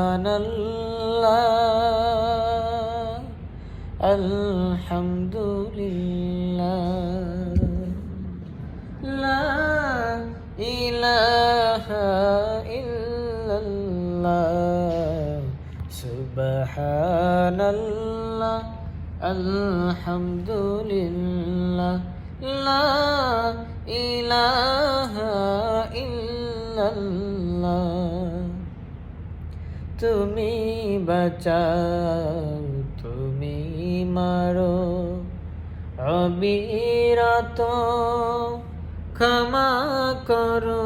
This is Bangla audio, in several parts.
সুবহানাল্লাহ আলহামদুলিল্লাহ লা ইলাহা ইল্লাল্লাহ সুবহানাল্লাহ আলহামদুলিল্লাহ লা ইলাহা ইল্লাল্লাহ তুমি বাঁচাও তুমি মারো অবিরত ক্ষমা করো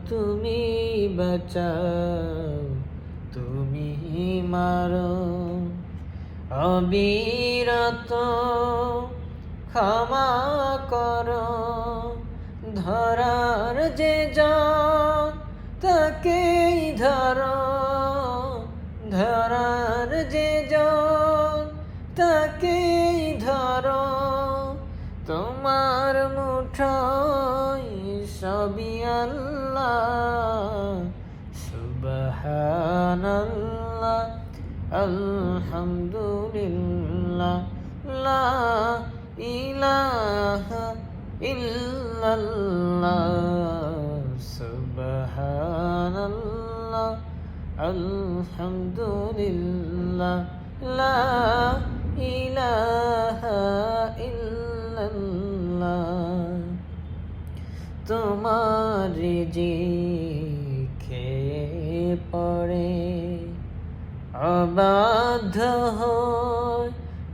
তুমি বাঁচাও তুমি মারো অবিরত ক্ষমা করো ধরার যে জন তাকেই ধরো ধরার যে জন তাকেই ধরো তোমার মুঠোয় সবই আল্লাহ সুবহানাল্লাহ আলহামদুলিল্লাহ লা ইলাহা ইল্লাল্লাহ সুবহানাল্লাহ আলহামদুলিল্লাহ লা ইলাহা ইল্লাল্লাহ তোমার রিজিকে পড়ে অবাধ্য হয়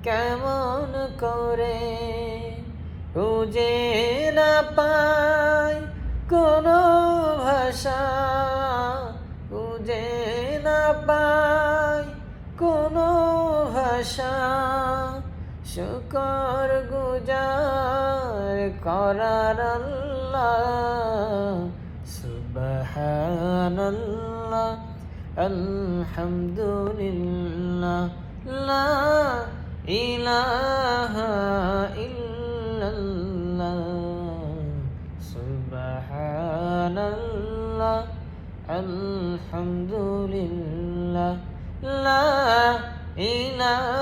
কেমন করে খুঁজে না পায় কোনো ভাষা খুঁজে না পায় কোনো ভাষা শুকর গুজার করার আল্লাহ সুবহানাল্লাহ আলহামদুলিল্লাহ লা ইলাহা ইল্লাল্লাহ সুবহানাল্লাহ আলহামদুলিল্লাহ লা ইলাহা